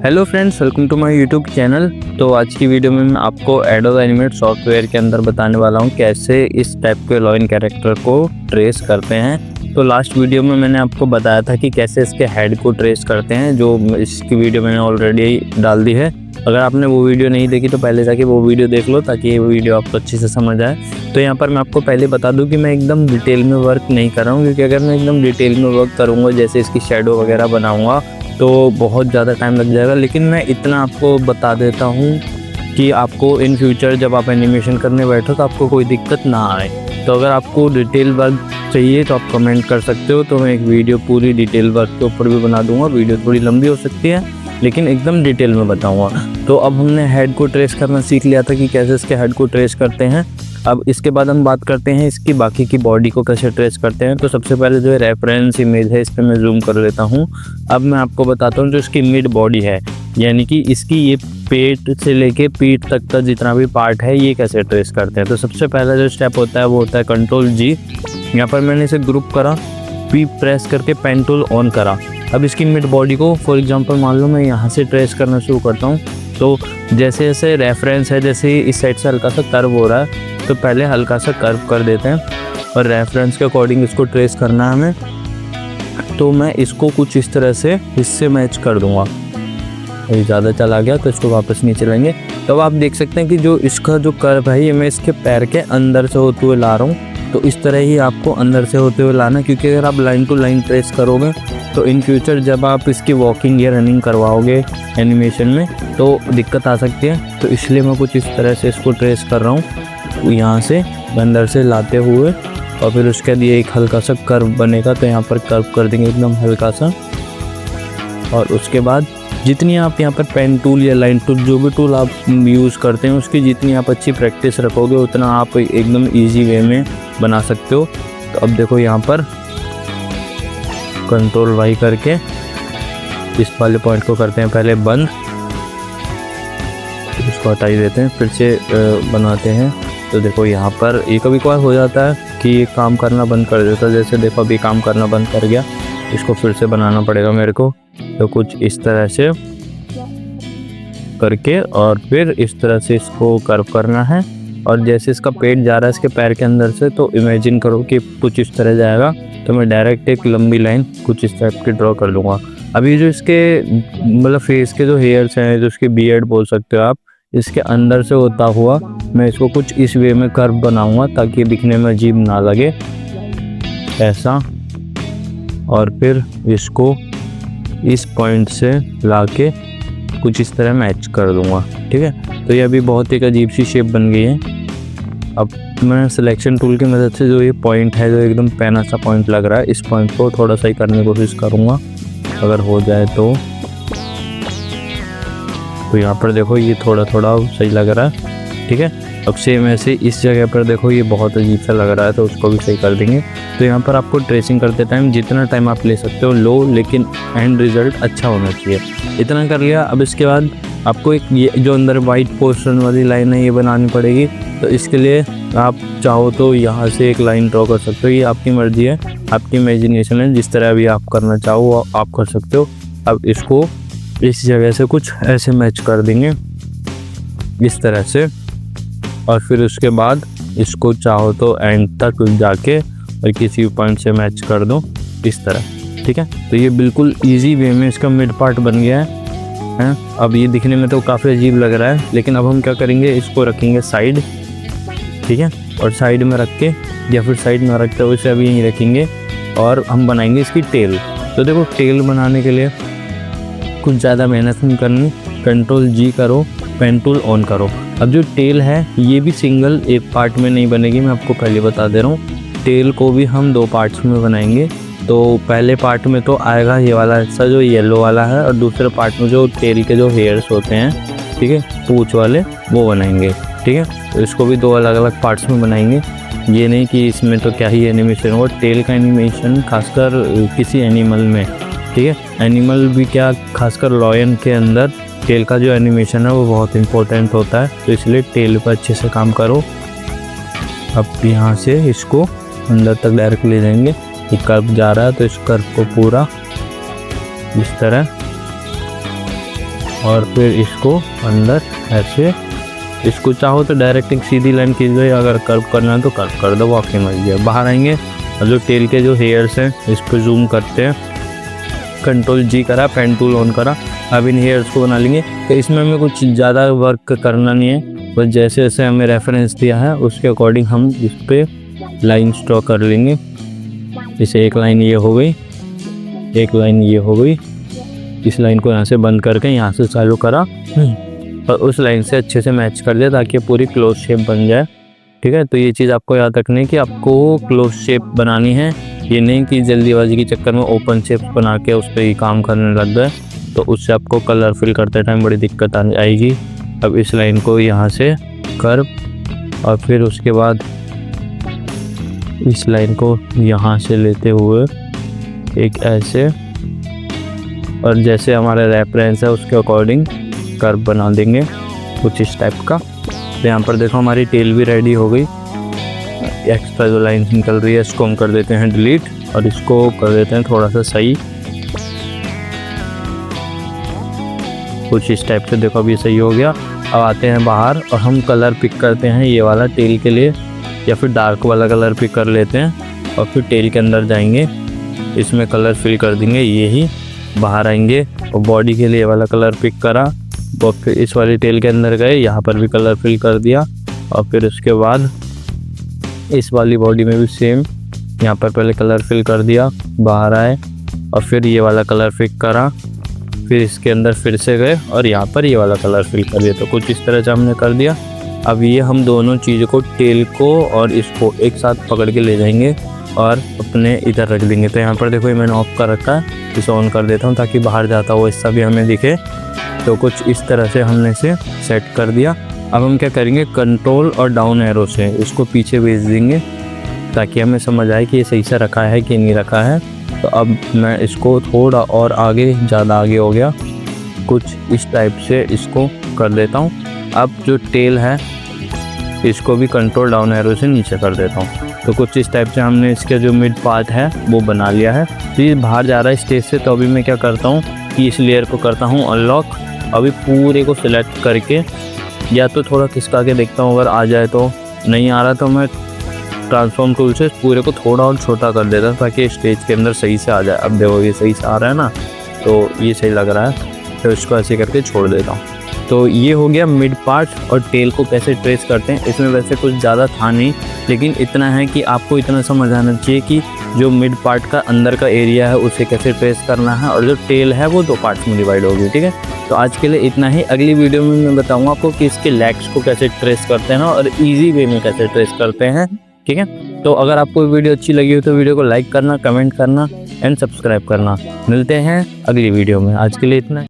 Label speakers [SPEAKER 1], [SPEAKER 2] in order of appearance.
[SPEAKER 1] Hello friends, welcome to my YouTube channel. तो आज की वीडियो में मैं आपको एडोब एनिमेट सॉफ्टवेयर के अंदर बताने वाला हूं कैसे इस टाइप के लॉइन कैरेक्टर को ट्रेस करते हैं। तो लास्ट वीडियो में मैंने आपको बताया था कि कैसे इसके हेड को ट्रेस करते हैं, जो इसकी वीडियो मैंने ऑलरेडी डाल दी है। अगर आपने वो वीडियो नहीं देखी तो पहले जाके वो वीडियो देख लो ताकि ये वीडियो आपको अच्छे से समझ आए। तो यहाँ पर मैं आपको पहले बता दूँ कि मैं एकदम डिटेल में वर्क नहीं कर रहा हूँ, क्योंकि अगर मैं एकदम डिटेल में वर्क करूँगा, जैसे इसकी शेडो वगैरह बनाऊँगा, तो बहुत ज़्यादा टाइम लग जाएगा। लेकिन मैं इतना आपको बता देता हूँ कि आपको इन फ्यूचर जब आप एनिमेशन करने बैठो तो आपको कोई दिक्कत ना आए। तो अगर आपको डिटेल वर्क चाहिए तो आप कमेंट कर सकते हो, तो मैं एक वीडियो पूरी डिटेल वर्क के ऊपर भी बना दूंगा। वीडियो थोड़ी लंबी हो सकती है लेकिन एकदम डिटेल में बताऊंगा। तो अब हमने हेड को ट्रेस करना सीख लिया था कि कैसे इसके हेड को ट्रेस करते हैं। अब इसके बाद हम बात करते हैं इसकी बाकी की बॉडी को कैसे ट्रेस करते हैं। तो सबसे पहले जो रेफरेंस इमेज है इस पर मैं जूम कर लेता हूँ। अब मैं आपको बताता हूँ जो इसकी मिड बॉडी है, यानी कि इसकी ये पेट से लेके पीठ तक का जितना भी पार्ट है ये कैसे ट्रेस करते हैं। तो सबसे पहला जो स्टेप होता है वो होता है कंट्रोल जी। यहाँ पर मैंने इसे ग्रुप करा, पी प्रेस करके पेन टूल ऑन करा। अब इसकी मिड बॉडी को फॉर एग्जांपल मान लो मैं यहाँ से ट्रेस करना शुरू करता हूँ। तो जैसे जैसे रेफरेंस है, जैसे इस साइड से हल्का सा कर्व हो रहा है तो पहले हल्का सा कर्व कर देते हैं और रेफरेंस के अकॉर्डिंग इसको ट्रेस करना है हमें। तो मैं इसको कुछ इस तरह से इससे मैच कर दूंगा। ये ज़्यादा चला गया तो इसको वापस नीचे लाएंगे। तो आप देख सकते हैं कि जो इसका जो कर्व है ये मैं इसके पैर के अंदर से होते हुए ला रहा हूँ। तो इस तरह ही आपको अंदर से होते हुए लाना, क्योंकि अगर आप लाइन टू लाइन ट्रेस करोगे तो इन फ्यूचर जब आप इसकी वॉकिंग या रनिंग करवाओगे एनिमेशन में तो दिक्कत आ सकती है। तो इसलिए मैं कुछ इस तरह से इसको ट्रेस कर रहा हूँ, यहाँ से अंदर से लाते हुए। और फिर उसके बाद ये एक हल्का सा कर्व बनेगा तो यहाँ पर कर्व कर देंगे एकदम हल्का सा। और उसके बाद जितनी आप यहाँ पर पेन टूल या लाइन टूल जो भी टूल आप यूज़ करते हैं उसकी जितनी आप अच्छी प्रैक्टिस रखोगे उतना आप एकदम इजी वे में बना सकते हो। तो अब देखो यहाँ पर कंट्रोल वाई करके इस वाले पॉइंट को करते हैं पहले बंद, इसको हटा ही देते हैं, फिर से बनाते हैं। तो देखो यहाँ पर ये कभी कभार हो जाता है कि ये काम करना बंद कर देता है। जैसे देखो अभी काम करना बंद कर गया, इसको फिर से बनाना पड़ेगा मेरे को। तो कुछ इस तरह से करके और फिर इस तरह से इसको कर्व करना है। और जैसे इसका पेट जा रहा है इसके पैर के अंदर से, तो इमेजिन करो कि कुछ इस तरह जाएगा। तो मैं डायरेक्ट एक लंबी लाइन कुछ इस टाइप की ड्रॉ कर लूँगा। अभी जो इसके मतलब फेस के जो हेयर्स हैं, जो इसके बियर्ड बोल सकते हो आप, इसके अंदर से होता हुआ मैं इसको कुछ इस वे में कर्व बनाऊंगा ताकि दिखने में अजीब ना लगे, ऐसा। और फिर इसको इस पॉइंट से लाके कुछ इस तरह मैच कर दूंगा, ठीक है। तो ये अभी बहुत एक अजीब सी शेप बन गई है। अब मैं सिलेक्शन टूल की मदद से जो ये पॉइंट है, जो एकदम पैना सा पॉइंट लग रहा है, इस पॉइंट को थोड़ा सा ही करने की कोशिश करूँगा, अगर हो जाए तो। यहाँ पर देखो ये थोड़ा थोड़ा सही लग रहा है, ठीक है। अब सेम ऐसे इस जगह पर देखो ये बहुत अजीब सा लग रहा है, तो उसको भी सही कर देंगे। तो यहाँ पर आपको ट्रेसिंग करते टाइम जितना टाइम आप ले सकते हो लो, लेकिन एंड रिज़ल्ट अच्छा होना चाहिए। इतना कर लिया। अब इसके बाद आपको एक ये जो अंदर वाइट पोर्शन वाली लाइन है ये बनानी पड़ेगी। तो इसके लिए आप चाहो तो यहाँ से एक लाइन ड्रॉ कर सकते हो, ये आपकी मर्ज़ी है, आपकी इमेजिनेशन है, जिस तरह भी आप करना चाहो आप कर सकते हो। अब इसको इस जगह से कुछ ऐसे मैच कर देंगे इस तरह से। और फिर उसके बाद इसको चाहो तो एंड तक जाके और किसी पॉइंट से मैच कर दो इस तरह, ठीक है। तो ये बिल्कुल इजी वे में इसका मिड पार्ट बन गया है। अब ये दिखने में तो काफ़ी अजीब लग रहा है, लेकिन अब हम क्या करेंगे, इसको रखेंगे साइड, ठीक है। और साइड में रख के या फिर साइड में रखते हुए इसे अभी यहीं रखेंगे और हम बनाएंगे इसकी टेल। तो देखो टेल बनाने के लिए कुछ ज़्यादा मेहनत नहीं करनी, कंट्रोल जी करो, पेन टूल ऑन करो। अब जो टेल है ये भी सिंगल एक पार्ट में नहीं बनेगी, मैं आपको पहले बता दे रहा हूँ। टेल को भी हम दो पार्ट्स में बनाएंगे। तो पहले पार्ट में तो आएगा ये वाला हिस्सा जो येलो वाला है, और दूसरे पार्ट में जो टेल के जो हेयर्स होते हैं, ठीक है, पूंछ वाले, वो बनाएंगे, ठीक है। तो इसको भी दो अलग अलग पार्ट्स में बनाएंगे। ये नहीं कि इसमें तो क्या ही एनिमेशन हो, टेल का एनिमेशन खासकर किसी एनिमल में, ठीक है, एनिमल भी क्या, खासकर लॉयन के अंदर टेल का जो एनिमेशन है वो बहुत इंपॉर्टेंट होता है। तो इसलिए टेल पर अच्छे से काम करो। अब यहाँ से इसको अंदर तक डायरेक्ट ले जाएंगे। ये कर्व जा रहा है तो इस कर्व को पूरा इस तरह और फिर इसको अंदर ऐसे, इसको चाहो तो डायरेक्ट एक सीधी लाइन खींच, अगर कर्व करना है तो कर्व कर दो, आपकी मर्जी है। बाहर आएंगे और जो टेल के जो हेयर्स हैं इस पर जूम करते हैं, कंट्रोल जी करा, पेन टूल ऑन करा। अब इन हेयर्स को बना लेंगे। तो इसमें हमें कुछ ज़्यादा वर्क करना नहीं है, बस जैसे जैसे हमें रेफरेंस दिया है उसके अकॉर्डिंग हम इस पर लाइन ड्रॉ कर लेंगे। जैसे एक लाइन ये हो गई, एक लाइन ये हो गई, इस लाइन को यहाँ से बंद करके यहाँ से चालू करा और उस लाइन से अच्छे से मैच कर दिया ताकि पूरी क्लोज शेप बन जाए। ठीक है, तो ये चीज़ आपको याद रखनी है कि आपको क्लोज शेप बनानी है, ये नहीं कि जल्दीबाजी के चक्कर में ओपन शेप बना के उस पर ही काम करने लग गए, तो उससे आपको कलर फिल करते टाइम बड़ी दिक्कत आएगी। अब इस लाइन को यहाँ से कर्व और फिर उसके बाद इस लाइन को यहाँ से लेते हुए एक ऐसे, और जैसे हमारा रेफरेंस है उसके अकॉर्डिंग कर्व बना देंगे कुछ इस टाइप का। तो यहाँ पर देखो हमारी टेल भी रेडी हो गई। एक्स्ट्रा जो लाइन निकल रही है इसको हम कर देते हैं डिलीट और इसको कर देते हैं थोड़ा सा सही, कुछ इस टाइप से। देखो अभी सही हो गया। अब आते हैं बाहर और हम कलर पिक करते हैं ये वाला टेल के लिए, या फिर डार्क वाला कलर पिक कर लेते हैं और फिर टेल के अंदर जाएंगे, इसमें कलर फिल कर देंगे ये ही। बाहर आएंगे और बॉडी के लिए वाला कलर पिक करा और फिर इस वाली टेल के अंदर गए, यहाँ पर भी कलर फिल कर दिया और फिर उसके बाद इस वाली बॉडी में भी सेम, यहाँ पर पहले कलर फिल कर दिया, बाहर आए और फिर ये वाला कलर पिक करा, फिर इसके अंदर फिर से गए और यहाँ पर ये वाला कलर फिल कर दिया। तो कुछ इस तरह से हमने कर दिया। अब ये हम दोनों चीज़ों को, टेल को और इसको एक साथ पकड़ के ले जाएंगे और अपने इधर रख देंगे। तो यहाँ पर देखो ये मैंने ऑफ कर रखा है, इसे ऑन कर देता हूँ ताकि बाहर जाता हुआ हिस्सा भी हमें दिखे। तो कुछ इस तरह से हमने इसे सेट कर दिया। अब हम क्या करेंगे, कंट्रोल और डाउन एरो से इसको पीछे भेज देंगे ताकि हमें समझ आए कि ये सही से रखा है कि नहीं रखा है। तो अब मैं इसको थोड़ा और आगे, ज़्यादा आगे हो गया, कुछ इस टाइप से इसको कर देता हूँ। अब जो टेल है इसको भी कंट्रोल डाउन एरो से नीचे कर देता हूँ। तो कुछ इस टाइप से हमने इसका जो मिड पार्ट है वो बना लिया है। तो ये बाहर जा रहा है स्टेज से, तो अभी मैं क्या करता हूँ कि इस लेयर को करता हूँ अनलॉक। अभी पूरे को सिलेक्ट करके या तो थोड़ा खिसका के देखता हूँ, अगर आ जाए तो, नहीं आ रहा तो मैं ट्रांसफॉर्म टूल से पूरे को थोड़ा और छोटा कर देता हूँ ताकि स्टेज के अंदर सही से आ जाए। अब देखो ये सही से आ रहा है ना, तो ये सही लग रहा है, तो इसको ऐसे करके छोड़ देता हूँ। तो ये हो गया मिड पार्ट और टेल को कैसे ट्रेस करते हैं। इसमें वैसे कुछ ज़्यादा था नहीं, लेकिन इतना है कि आपको इतना समझ आना चाहिए कि जो मिड पार्ट का अंदर का एरिया है उसे कैसे ट्रेस करना है, और जो टेल है वो 2 पार्ट्स में डिवाइड होगी। ठीक है, तो आज के लिए इतना ही। अगली वीडियो में मैं बताऊँगा आपको कि इसके लेग्स को कैसे ट्रेस करते हैं और ईजी वे में कैसे ट्रेस करते हैं। ठीक है, तो अगर आपको वीडियो अच्छी लगी हो तो वीडियो को लाइक करना, कमेंट करना एंड सब्सक्राइब करना। मिलते हैं अगली वीडियो में, आज के लिए इतना।